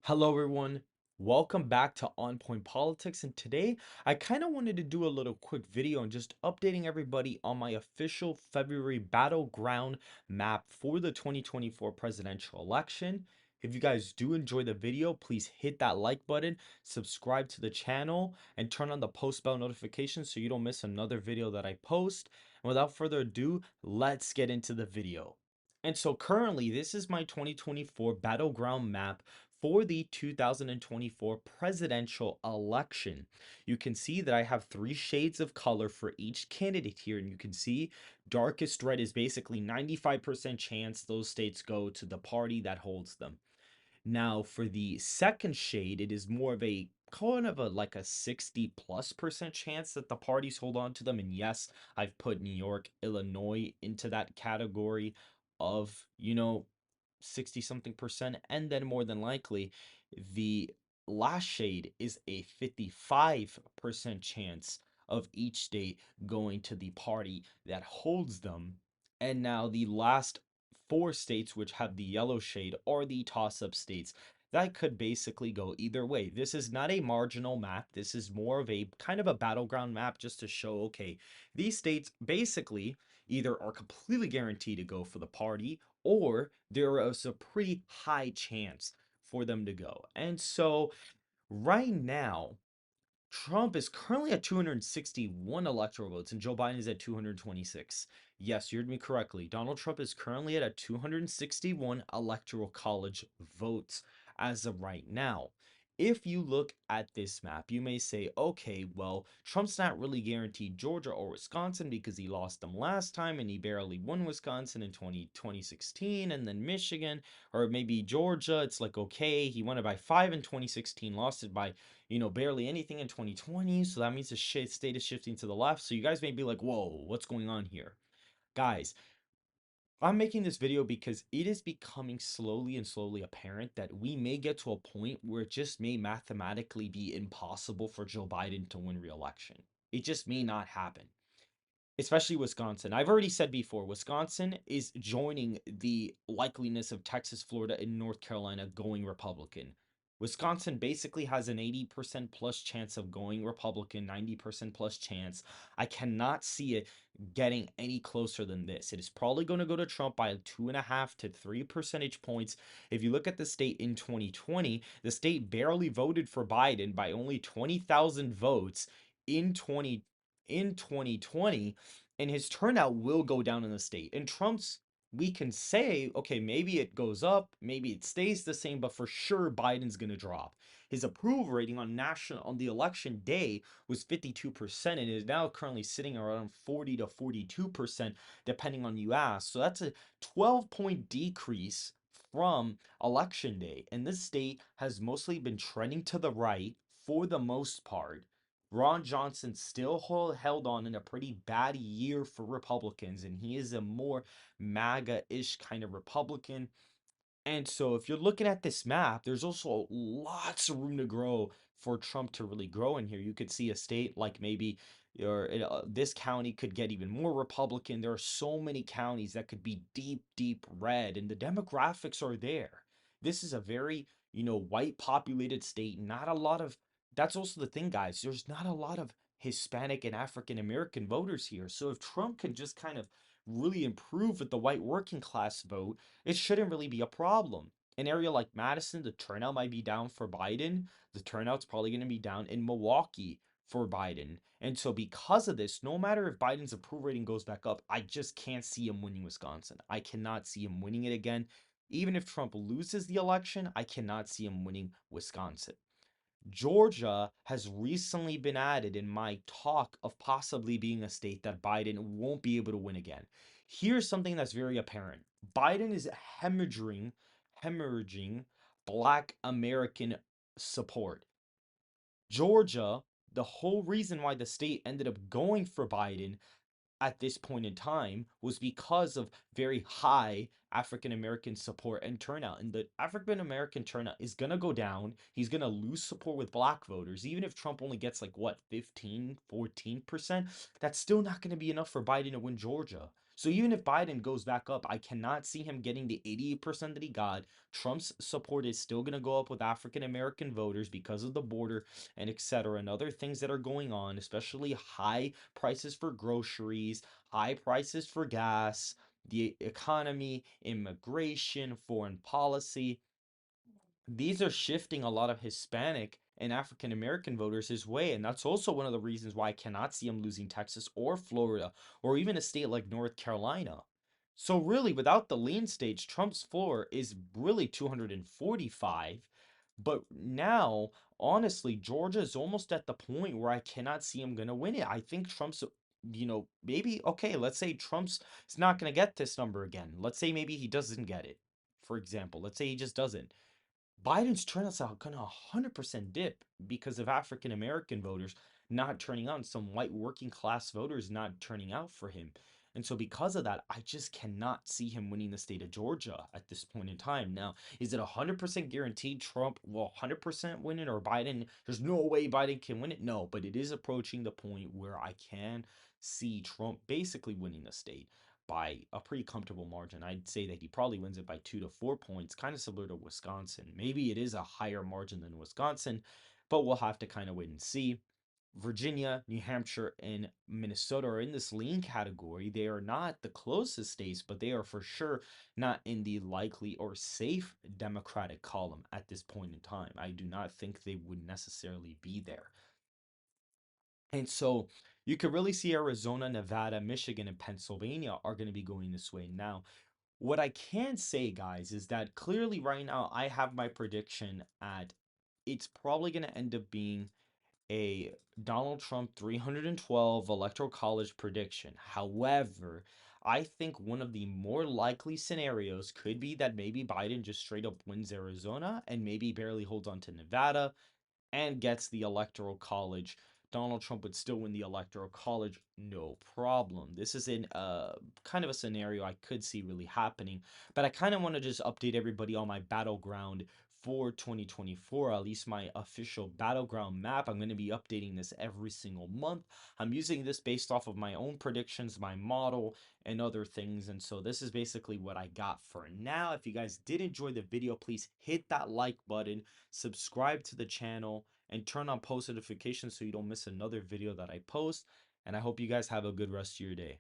Hello, everyone. Welcome back to On Point Politics. And today, I kind of wanted to do a little quick video and just updating everybody on my official February battleground map for the 2024 presidential election. If you guys do enjoy the video, please hit that like button, subscribe to the channel, and turn on the post bell notifications so you don't miss another video that I post. And without further ado, let's get into the video. And so currently, this is my 2024 battleground map for the 2024 presidential election. You can see that I have three shades of color for each candidate here, and you can see darkest red is basically 95% chance those states go to the party that holds them. Now, for the second shade, it is more of a kind of a like a 60+% chance that the parties hold on to them. And yes, I've put New York, Illinois into that category of, 60 something percent. And then more than likely, the last shade is a 55% chance of each state going to the party that holds them. And now the last four states, which have the yellow shade, are the toss-up states. That could basically go either way. This is not a marginal map. This is more of a kind of a battleground map just to show, okay, these states basically either are completely guaranteed to go for the party or there is a pretty high chance for them to go. And so right now, Trump is currently at 261 electoral votes and Joe Biden is at 226. Yes, you heard me correctly. Donald Trump is currently at a 261 electoral college votes as of right now. If you look at this map, you may say, okay, well, Trump's not really guaranteed Georgia or Wisconsin because he lost them last time and he barely won Wisconsin in 2016, and then Michigan, or maybe Georgia, it's like, okay, he won it by 5 in 2016, lost it by barely anything in 2020. So that means the state is shifting to the left. So you guys may be like, whoa, what's going on here? Guys, I'm making this video because it is becoming slowly and slowly apparent that we may get to a point where it just may mathematically be impossible for Joe Biden to win re-election. It just may not happen, especially Wisconsin. I've already said before, Wisconsin is joining the likeliness of Texas, Florida, and North Carolina going Republican. Wisconsin basically has an 80% plus chance of going Republican, 90% plus chance. I cannot see it getting any closer than this. It is probably going to go to Trump by 2.5 to 3 percentage points. If you look at the state in 2020, the state barely voted for Biden by only 20,000 votes in 2020, and his turnout will go down in the state. And Trump's, we can say, okay, maybe it goes up, maybe it stays the same, but for sure Biden's going to drop. His approval rating on the election day was 52% and is now currently sitting around 40 to 42% depending on you ask. So that's a 12-point decrease from election day. And this state has mostly been trending to the right for the most part. Ron Johnson still held on in a pretty bad year for Republicans, and he is a more MAGA-ish kind of Republican. And so if you're looking at this map, there's also lots of room to grow for Trump to really grow in here. You could see a state like maybe this county could get even more Republican. There are so many counties that could be deep, deep red, and the demographics are there. This is a very, white populated state. Not a lot of, that's also the thing, guys. There's not a lot of Hispanic and African American voters here. So if Trump can just kind of really improve with the white working class vote, it shouldn't really be a problem. An area like Madison, the turnout might be down for Biden. The turnout's probably going to be down in Milwaukee for Biden. And so, because of this, no matter if Biden's approval rating goes back up, I just can't see him winning Wisconsin. I cannot see him winning it again. Even if Trump loses the election, I cannot see him winning Wisconsin. Georgia has recently been added in my talk of possibly being a state that Biden won't be able to win again. Here's something that's very apparent. Biden is hemorrhaging Black American support. Georgia, the whole reason why the state ended up going for Biden at this point in time was because of very high African American support and turnout. And the African American turnout is going to go down. He's going to lose support with black voters. Even if Trump only gets like what, 15, 14%, that's still not going to be enough for Biden to win Georgia. So even if Biden goes back up, I cannot see him getting the 88% that he got. Trump's support is still going to go up with African American voters because of the border and etc. and other things that are going on, especially high prices for groceries, high prices for gas, the economy, immigration, foreign policy. These are shifting a lot of Hispanic and African American voters his way. And that's also one of the reasons why I cannot see him losing Texas or Florida or even a state like North Carolina. So, really, without the lean states, Trump's floor is really 245. But now, honestly, Georgia is almost at the point where I cannot see him going to win it. I think Trump's, maybe, okay, let's say Trump's not going to get this number again. Let's say maybe he doesn't get it, for example. Let's say he just doesn't. Biden's turnouts are gonna 100% dip because of African American voters not turning out and some white working class voters not turning out for him. And so because of that, I just cannot see him winning the state of Georgia at this point in time. Now, is it 100% guaranteed Trump will 100% win it or Biden? There's no way Biden can win it. No, but it is approaching the point where I can see Trump basically winning the state by a pretty comfortable margin. I'd say that he probably wins it by 2 to 4 points, kind of similar to Wisconsin. Maybe it is a higher margin than Wisconsin, but we'll have to kind of wait and see. Virginia, New Hampshire, and Minnesota are in this lean category. They are not the closest states, but they are for sure not in the likely or safe Democratic column at this point in time. I do not think they would necessarily be there. And so you could really see Arizona, Nevada, Michigan, and Pennsylvania are going to be going this way. Now, what I can say, guys, is that clearly right now I have my prediction at it's probably going to end up being a Donald Trump 312 electoral college prediction. However, I think one of the more likely scenarios could be that maybe Biden just straight up wins Arizona and maybe barely holds on to Nevada and gets the electoral college. Donald Trump would still win the electoral college, no problem. This is in kind of a scenario I could see really happening, but I kind of want to just update everybody on my battleground for 2024, at least my official battleground map. I'm going to be updating this every single month. I'm using this based off of my own predictions, my model, and other things. And so this is basically what I got for now. If you guys did enjoy the video, please hit that like button, subscribe to the channel, and turn on post notifications so you don't miss another video that I post. And I hope you guys have a good rest of your day.